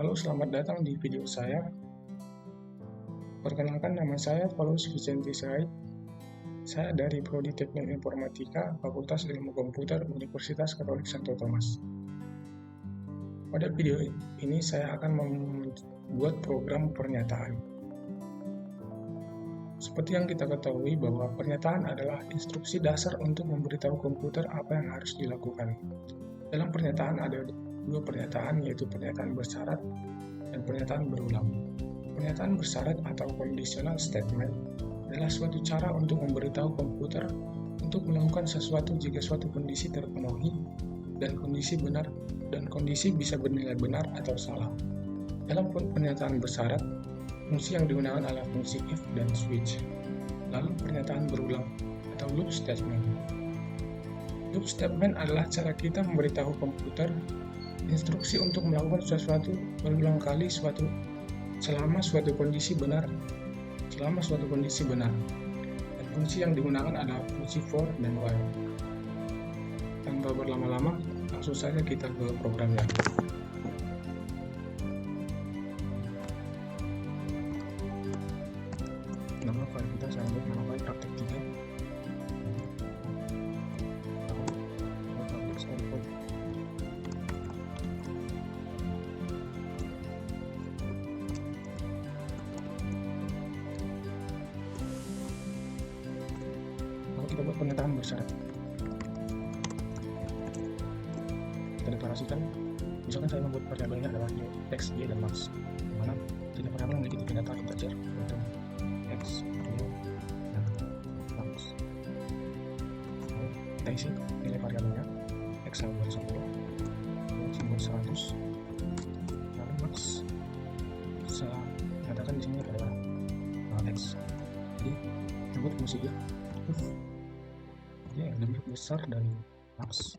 Halo, selamat datang di video saya. Perkenalkan, nama saya Paulus Vicente Sirait. Saya dari Prodi Teknik Informatika, Fakultas Ilmu Komputer, Universitas Katolik Santo Thomas. Pada video ini saya akan membuat program pernyataan. Seperti yang kita ketahui bahwa pernyataan adalah instruksi dasar untuk memberitahu komputer apa yang harus dilakukan. Dalam pernyataan ada dua pernyataan, yaitu pernyataan bersyarat dan pernyataan berulang. Pernyataan bersyarat atau conditional statement adalah suatu cara untuk memberitahu komputer untuk melakukan sesuatu jika suatu kondisi terpenuhi dan kondisi bisa bernilai benar atau salah. Dalam pernyataan bersyarat, fungsi yang digunakan adalah fungsi if dan switch. Lalu pernyataan berulang atau loop statement. Loop statement adalah cara kita memberitahu komputer instruksi untuk melakukan sesuatu berulang kali selama suatu kondisi benar. Dan fungsi yang digunakan adalah fungsi for dan while. Tanpa berlama-lama, langsung saja kita ke programnya. Nama file kita saya buat nama file praktek 3. Kita buat pernyataan bersyarat. Kita deklarasikan, misalkan saya membuat variabelnya adalah x, y, dan max, di mana setiap variabel memiliki tipe data integer yaitu x, y, dan max. Kita isi nilai variabelnya x sama 10, y sama 100, lalu max saya katakan di sini adalah x. Jadi kita buat fungsi if yang lebih besar dari max,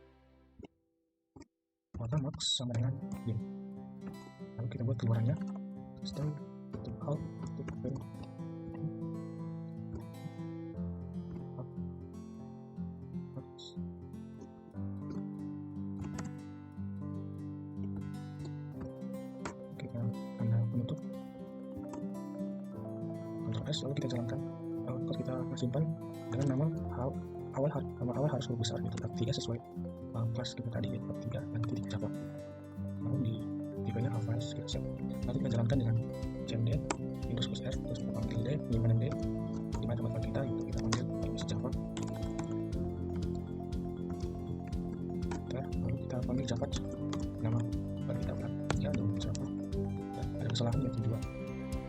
maka max sama dengan y. Lalu kita buat keluarannya system out max. Kita tanda penutup Ctrl S, lalu kita jalankan. Lalu kita simpan dengan nama awal harus lebih besar, gitu, 3 sesuai kelas kita tadi, yaitu 3 dan titik Java. Lalu di tipenya Avance kita set. Lalu kita jalankan dengan cmd Windows plus R, terus kita panggil D, penyimpanan D di mana tempat kita, yaitu kita panggil Java. Lalu kita panggil Java, nama baru kita ya Java. Dan ada kesalahan yaitu 2.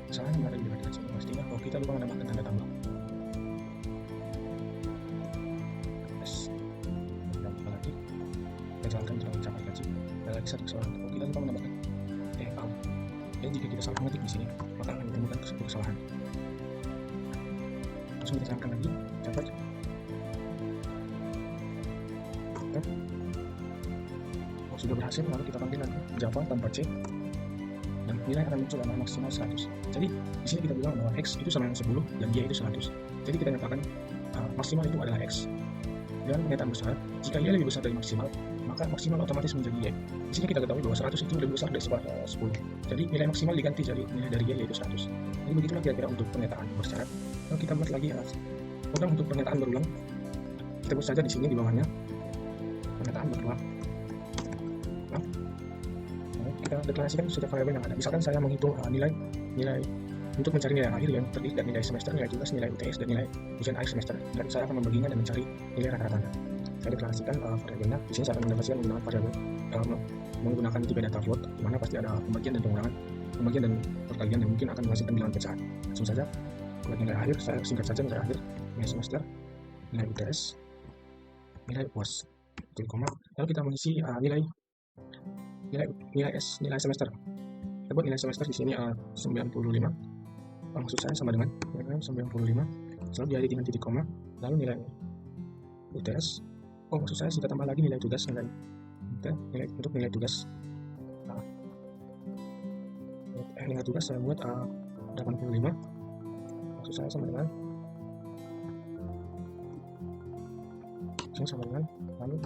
Kesalahan yang ada di bagian sini pastinya kalau kita lupa menambahkan tanda tambah. Jalankan dengan cara gaji. Ada lagi satu kesalahan, kalau kita lupa menambahkan out. Dan jika kita salah mengetik di sini, maka akan ditemukan sebuah kesalahan. Langsung kita jalankan lagi, cepat. Oh, sudah berhasil, lalu kita panggil lagi Java tanpa C, dan nilai akan muncul adalah maksimal 100. Jadi di sini kita bilang bahwa x itu sama dengan 10 dan y itu 100. Jadi kita nyatakan maksimal itu adalah x. Dan pernyataan bersyarat, jika y lebih besar dari maksimal, maka maksimal otomatis menjadi y. Di sini kita ketahui bahwa 100 itu lebih besar dari 10. Jadi nilai maksimal diganti jadi nilai dari y yaitu 100. Jadi begitulah kira-kira untuk pernyataan bersyarat. Lalu kita buat lagi program untuk pernyataan berulang. Kita buat saja di sini di bawahnya pernyataan berulang. Nah, kita deklarasikan setiap variabel yang ada. Misalkan saya menghitung nilai untuk mencari nilai akhir yang terdiri dari nilai semester, nilai tugas, nilai UTS, dan nilai ujian akhir semester. Dan saya akan membaginya dan mencari nilai rata-ratanya. Saya deklarasikan variabelnya. Di sini saya akan mendeklarasikan menggunakan variabel menggunakan tipe data float, di mana pasti ada pembagian dan pengurangan, pembagian dan perkalian yang mungkin akan menghasilkan bilangan pecahan. Langsung saja buat nilai akhir, saya singkat saja nilai akhir, nilai semester, nilai UTS, nilai UAS, koma. Lalu kita mengisi nilai semester. Kita buat nilai semester di sini 95. Maksud saya sama dengan 95. Lalu diakhiri dengan titik koma. Lalu nilai UTS. Maksud saya kita tambah lagi nilai tugas, untuk nilai tugas. Nilai tugas saya buat 85. Maksud saya sama dengan lalu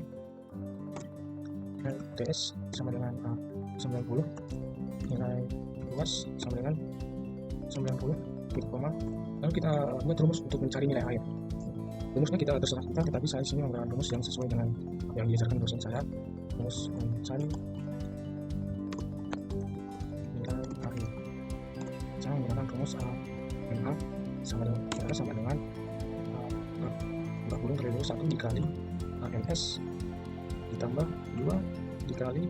UTS sama dengan 90, nilai luas sama dengan 90, gitu, koma. Lalu kita buat rumus untuk mencari nilai akhir. Rumusnya kita terserah kita, tetapi saya sini menggunakan rumus yang sesuai dengan apa yang diajarkan dosen saya. Rumus mencari nilai akhir. Saya menggunakan rumus MA sama dengan kurung terlalu 1 dikali AMS ditambah 2 dikali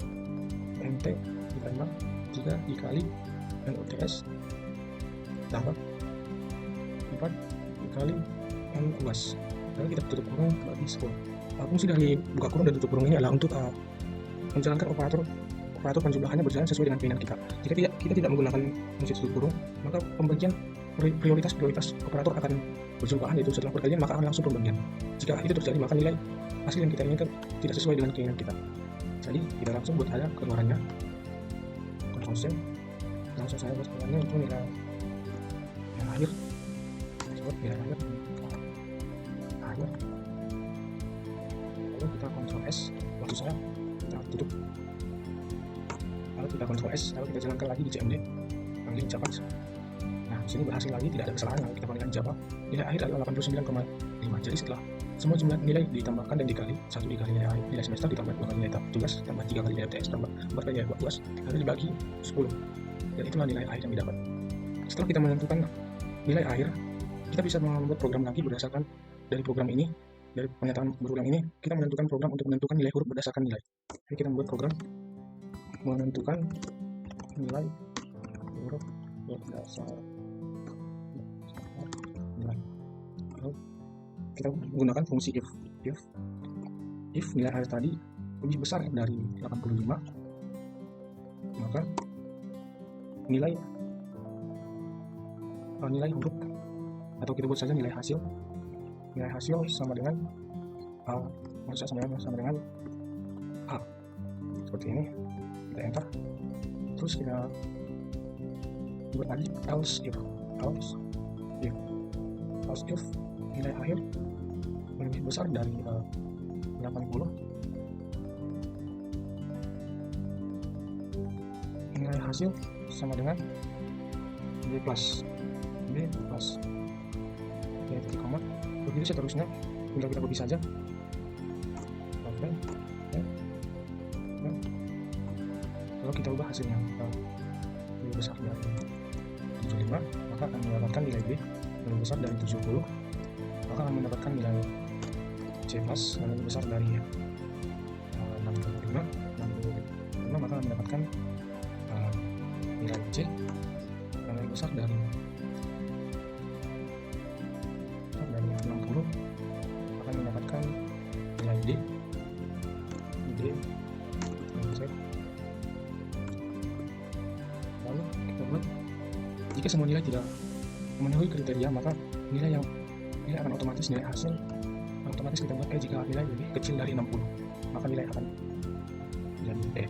MT ditambah 3 dikali NUTS tambah 4 dikali N luas. Lalu kita tutup kurung bagi 10. Fungsi dari buka kurung dan tutup kurung ini adalah untuk menjalankan operator penjumlahannya berjalan sesuai dengan keinginan kita. Jika kita tidak menggunakan fungsi tutup kurung, maka pembagian prioritas operator akan berjumlahan, yaitu setelah perkalian maka akan langsung pembagian. Jika itu terjadi maka nilai hasil yang kita inginkan tidak sesuai dengan keinginan kita. Jadi kita langsung buat aja keluarannya, constant. Langsung saya buat keluarannya itu nilai yang akhir. Buat nilai akhir. Lalu kita Ctrl S, waktu saya kita tutup. Lalu kita Ctrl S, lalu kita jalankan lagi di CMD, panggil Java. Nah, sini berhasil lagi, tidak ada kesalahan. Lalu kita panggilkan Java. Nilai akhir adalah 89,5. Jadi setelah semua jumlah nilai ditambahkan dan dikali, 1 dikali nilai semester ditambah 2 kali nilai tahap 17 tambah 3 kali nilai TS tambah 4 kali nilai 12, lalu dibagi 10. Dan itulah nilai akhir yang didapat. Setelah kita menentukan nilai akhir, kita bisa membuat program lagi berdasarkan dari program ini. Dari pernyataan berulang ini, kita menentukan program untuk menentukan nilai huruf berdasarkan nilai. Jadi kita membuat program menentukan nilai huruf berdasarkan nilai. Lalu kita menggunakan fungsi if nilai akhir tadi lebih besar dari 85, maka nilai huruf, atau kita buat saja nilai hasil sama dengan sama dengan A, seperti ini. Kita enter, terus kita buat lagi else if nilai akhir lebih besar dari 80, nilai hasil sama dengan B plus titik koma. Begitu seterusnya, tinggal kita copy saja. Oke. Kalau kita ubah hasilnya lebih besar dari 75, maka akan mendapatkan nilai B lebih besar dari 70, maka akan mendapatkan nilai C plus lebih besar dari 65, maka akan mendapatkan nilai C yang lebih besar dari 60, akan mendapatkan nilai D. Lalu kita buat, jika semua nilai tidak memenuhi kriteria, maka nilai akan otomatis, nilai hasil otomatis kita buat jika nilai lebih kecil dari 60, maka nilai akan jadi E.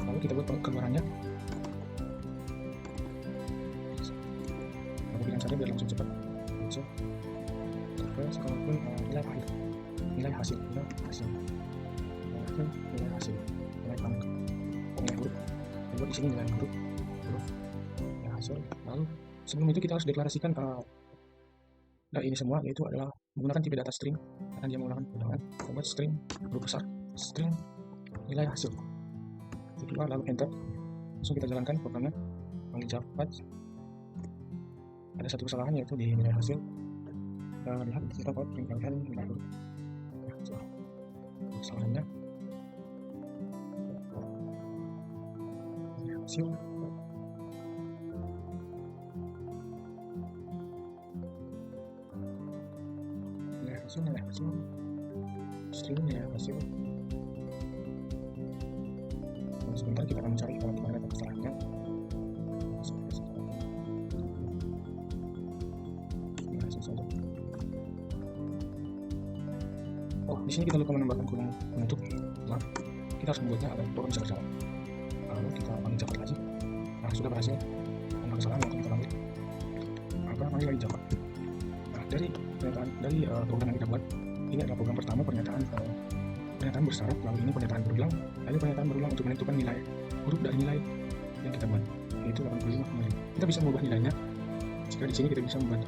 Lalu kita buat keluarannya. Berikan saja biar langsung cepat. Sekarang pun nilai akhir, nilai hasil, nilai pangkat, nilai huruf. Buat di sini nilai huruf, nilai hasil. Lalu sebelum itu kita harus deklarasikan ini semua, yaitu adalah menggunakan tipe data string, karena dia menggunakan undangan. Kita buat string huruf besar, string nilai hasil. Keluar, lalu enter. Langsung kita jalankan programnya, panggil Java. Ada satu kesalahan, yaitu di nilai hasil. Kita lihat, kita buat tinggalkan nilai huruf. Kesalahannya nilai hasil. Nilai hasil. String nilai hasil. Sebentar kita akan mencari di mana kesalahannya. Di sini kita lupa menambahkan kurung penutup. Nah, kita harus membuatnya agar program bisa berjalan. Lalu kita panggil Java lagi. Nah, sudah berhasil. Tanpa kesalahan yang kita panggil. Maka panggil lagi Java. Nah, dari program yang kita buat, ini adalah program pertama, pernyataan pernyataan bersyarat, lalu ini pernyataan berulang, lalu pernyataan berulang untuk menentukan nilai huruf dari nilai yang kita buat, yaitu 85 kemarin. Kita bisa mengubah nilainya. Jika di sini kita bisa membuat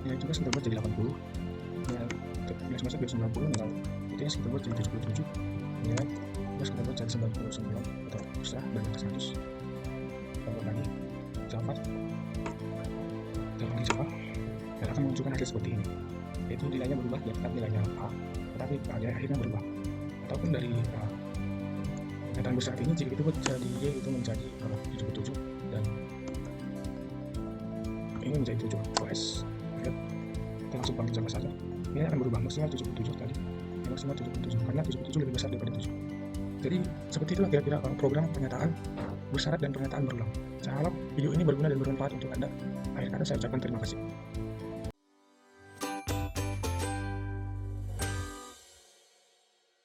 nilai tugas kita buat jadi 80, nilai semester jadi 90, nilai ITS kita buat jadi 77, nilai tugas kita buat jadi 99, atau terserah dan atas 100. Kita buat lagi Java, dan akan menunjukkan hasil seperti ini, yaitu nilainya berubah, tetap nilainya A, tetapi pada akhirnya berubah. Ataupun dari pernyataan besar ini, jika kita buat jadi Y itu menjadi 77 dan ini menjadi 7 OS. Oke, kita langsung panggil Java saja. Ini akan berubah maksimal 77 tadi, maksimal 77 karena 77 lebih besar daripada 7. Jadi seperti itulah kira-kira program pernyataan bersyarat dan pernyataan berulang. Saya harap video ini berguna dan bermanfaat untuk Anda. Akhir kata saya ucapkan terima kasih.